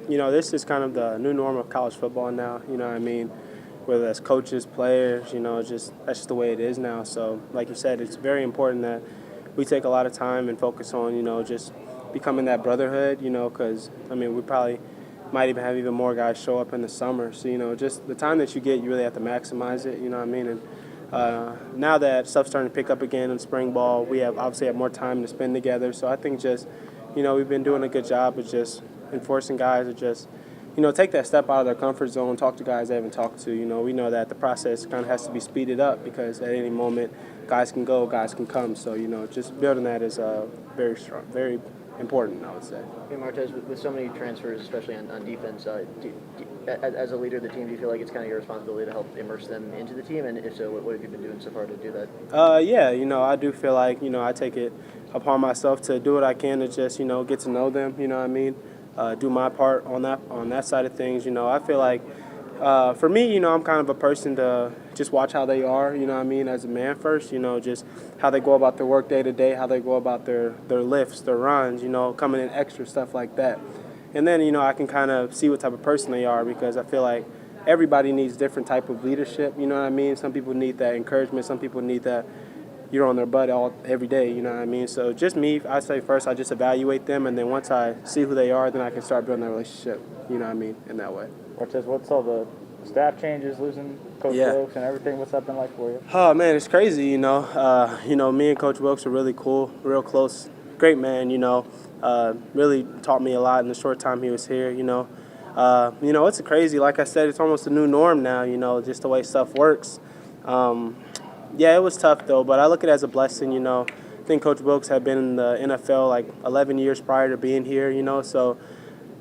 This is kind of the new norm of college football now, you know what I mean? Whether that's coaches, players, that's just the way it is now. So, like you said, it's very important that we take a lot of time and focus on, just becoming that brotherhood, because, we probably might even have even more guys show up in the summer. So, just the time that you get, you really have to maximize it, you know what I mean? And now that stuff's starting to pick up again in spring ball, we obviously have more time to spend together. So I think just, we've been doing a good job of just enforcing guys to just, take that step out of their comfort zone, talk to guys they haven't talked to. We know that the process kind of has to be speeded up because at any moment guys can go, guys can come. So, just building that is very strong, very important, I would say. Hey, Martez, with so many transfers, especially on defense, as a leader of the team, do you feel like it's kind of your responsibility to help immerse them into the team? And if so, what have you been doing so far to do that? Yeah, I do feel like, I take it upon myself to do what I can to just, get to know them, you know what I mean? Do my part on that side of things. I feel like for me, I'm kind of a person to just watch how they are, you know what I mean, as a man first, just how they go about their work day to day, how they go about their lifts, their runs, coming in extra, stuff like that. And then, I can kind of see what type of person they are because I feel like everybody needs different type of leadership, you know what I mean? Some people need that encouragement, some people need that you're on their butt every day, you know what I mean? So just me, I say first I just evaluate them, and then once I see who they are, then I can start building that relationship, you know what I mean, in that way. Martez, what's all the staff changes, losing Coach Wilkes and everything? What's that been like for you? Oh, man, it's crazy, me and Coach Wilkes are really cool, real close, great man, really taught me a lot in the short time he was here, It's crazy, like I said, it's almost a new norm now, just the way stuff works. Yeah, it was tough, though, but I look at it as a blessing, I think Coach Wilkes had been in the NFL like 11 years prior to being here, so,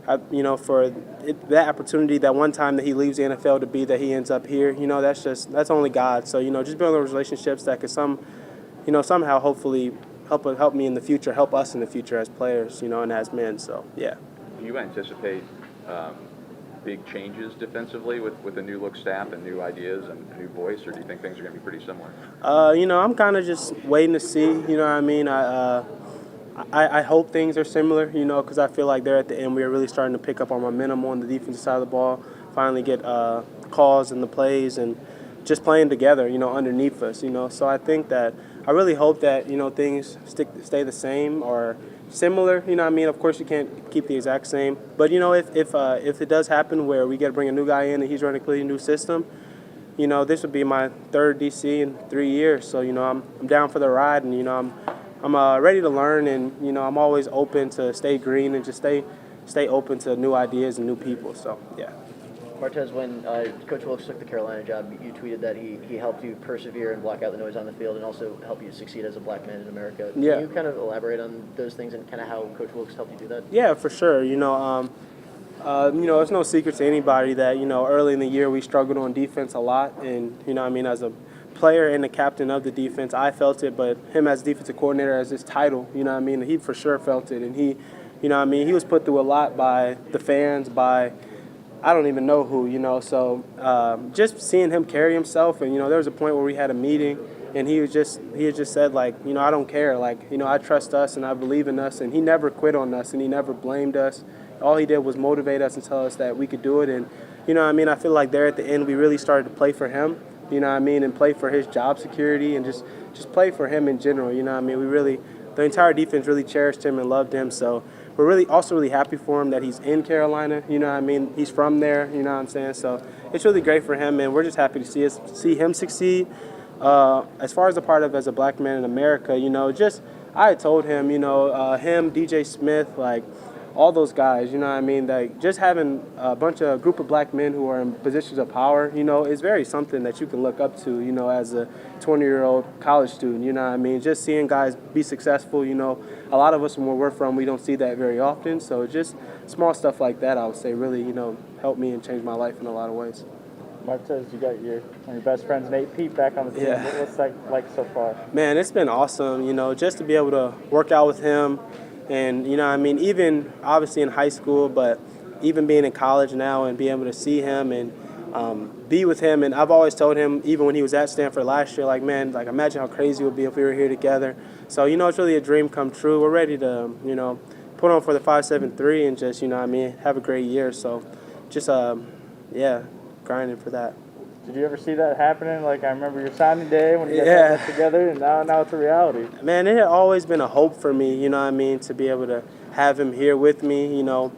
that opportunity, that one time that he leaves the NFL to be that he ends up here, that's only God. So, just building those relationships that could somehow hopefully help me in the future, help us in the future as players, and as men, so, yeah. Do you anticipate big changes defensively with a new look staff and new ideas and a new voice, or do you think things are going to be pretty similar? I'm kind of just waiting to see. You know what I mean? I hope things are similar. Because I feel like they're at the end. We are really starting to pick up our momentum on the defensive side of the ball. Finally get calls in the plays and just playing together. Underneath us. So I think that I really hope that things stay the same or similar, you know what I mean? Of course, you can't keep the exact same. But, if it does happen where we get to bring a new guy in and he's running a completely new system, this would be my third DC in 3 years. So, I'm down for the ride and, I'm ready to learn and, I'm always open to stay green and just stay open to new ideas and new people. So, yeah. Martez, when Coach Wilkes took the Carolina job, you tweeted that he helped you persevere and block out the noise on the field and also help you succeed as a black man in America. Yeah. Can you kind of elaborate on those things and kind of how Coach Wilkes helped you do that? Yeah, for sure. It's no secret to anybody that, early in the year we struggled on defense a lot. And, as a player and the captain of the defense, I felt it. But him as defensive coordinator, as his title, he for sure felt it. And he was put through a lot by the fans, by I don't even know who, So just seeing him carry himself, and there was a point where we had a meeting, and he had just said like, I don't care, like, I trust us and I believe in us, and he never quit on us and he never blamed us. All he did was motivate us and tell us that we could do it, and I feel like there at the end we really started to play for him, and play for his job security and just play for him in general, We really, the entire defense really cherished him and loved him, so. We're really happy for him that he's in Carolina, He's from there, you know what I'm saying? So it's really great for him, and we're just happy to see him succeed. As far as a part of as a black man in America, I had told him, him, DJ Smith, like all those guys, like just having a group of black men who are in positions of power, is very something that you can look up to, as a 20-year-old college student, Just seeing guys be successful, a lot of us from where we're from, we don't see that very often. So just small stuff like that, I would say, really, helped me and changed my life in a lot of ways. Martez, you got one of your best friends, Nate Pete, back on the team. Yeah. What's that like so far? Man, it's been awesome, just to be able to work out with him. And, even obviously in high school, but even being in college now and being able to see him and be with him. And I've always told him, even when he was at Stanford last year, like, man, like imagine how crazy it would be if we were here together. So, it's really a dream come true. We're ready to, put on for the 5.73 and just, you know what I mean, have a great year. So just, yeah, grinding for that. Did you ever see that happening? Like, I remember your signing day when you guys Yeah. had that together, and now it's a reality. Man, it had always been a hope for me, you know what I mean, to be able to have him here with me. You know,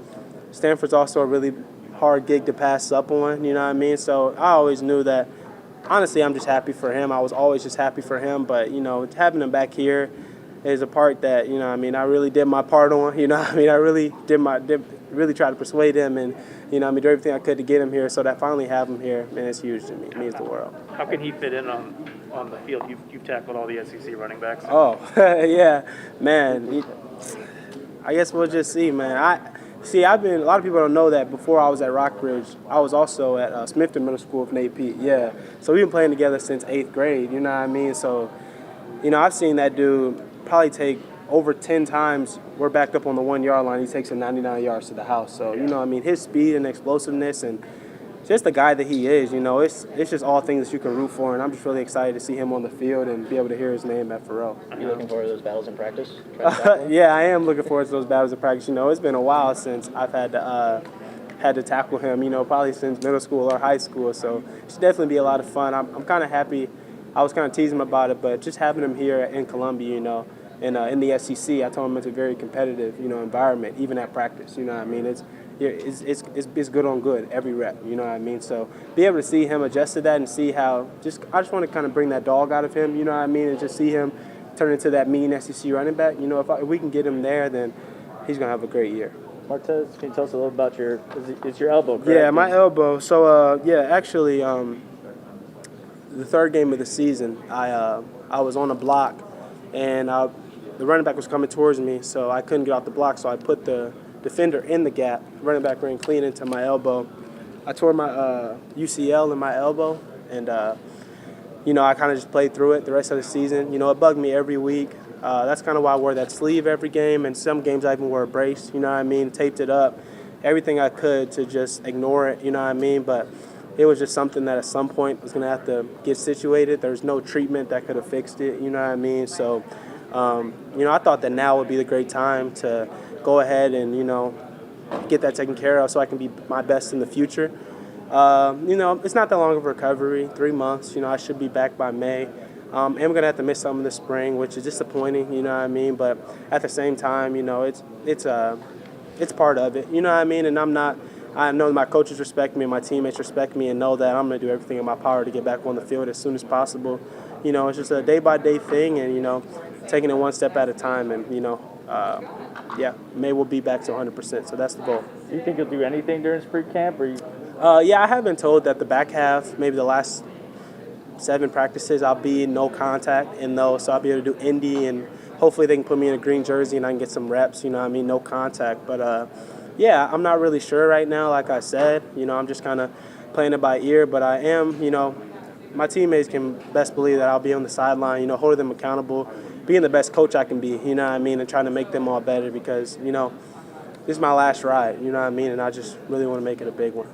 Stanford's also a really hard gig to pass up on, you know what I mean? So I always knew that, honestly, I'm just happy for him. I was always just happy for him. But, you know, having him back here is a part that, you know what I mean, I really did my part on, you know what I mean? I really really tried to persuade him and, you know, I mean, do everything I could to get him here. So that finally have him here, man, it's huge to me. It means the world. How can he fit in on the field? You've tackled all the SEC running backs. Oh, yeah, man. I guess we'll just see, man. A lot of people don't know that before I was at Rockbridge, I was also at Smifton Middle School with Nate Pete, yeah. So we've been playing together since 8th grade, you know what I mean? So, you know, I've seen that dude probably take over 10 times. We're backed up on the 1 yard line. He takes it 99 yards to the house. So, you know, I mean, his speed and explosiveness and just the guy that he is, you know, it's just all things that you can root for. And I'm just really excited to see him on the field and be able to hear his name at Farrell. Are you looking forward to those battles in practice? Yeah, I am looking forward to those battles in practice. You know, it's been a while since I've had to tackle him, you know, probably since middle school or high school. So it should definitely be a lot of fun. I'm kind of happy. I was kind of teasing him about it, but just having him here in Columbia, you know, and in the SEC, I told him it's a very competitive, you know, environment, even at practice. You know what I mean? It's good on good every rep. You know what I mean? So be able to see him adjust to that and see how I just want to kind of bring that dog out of him. You know what I mean? And just see him turn into that mean SEC running back. You know, if we can get him there, then he's gonna have a great year. Martez, can you tell us a little about it's your elbow, correct? Yeah, my elbow. So actually, the third game of the season, I was on a block, and the running back was coming towards me, so I couldn't get off the block. So I put the defender in the gap. Running back ran clean into my elbow. I tore my UCL in my elbow, and you know, I kind of just played through it the rest of the season. You know, it bugged me every week. That's kind of why I wore that sleeve every game, and some games I even wore a brace. You know what I mean? Taped it up, everything I could to just ignore it. You know what I mean? But it was just something that at some point was going to have to get situated. There's no treatment that could have fixed it. You know what I mean? So, you know, I thought that now would be the great time to go ahead and, you know, get that taken care of so I can be my best in the future. You know, it's not that long of a recovery, 3 months. You know, I should be back by May. And we're going to have to miss some in the spring, which is disappointing, you know what I mean? But at the same time, you know, it's part of it, you know what I mean? And I know my coaches respect me and my teammates respect me and know that I'm going to do everything in my power to get back on the field as soon as possible. You know, it's just a day-by-day thing and, you know, taking it one step at a time. And, you know, yeah, May will be back to 100%, so that's the goal. Do you think you'll do anything during spring camp? Or yeah, I have been told that the back half, maybe the last 7 practices, I'll be in no contact in those, so I'll be able to do Indy, and hopefully they can put me in a green jersey and I can get some reps, you know what I mean, no contact. But, yeah, I'm not really sure right now, like I said. You know, I'm just kind of playing it by ear, but I am, you know, my teammates can best believe that I'll be on the sideline, you know, holding them accountable, being the best coach I can be, you know what I mean, and trying to make them all better because, you know, this is my last ride, you know what I mean, and I just really want to make it a big one.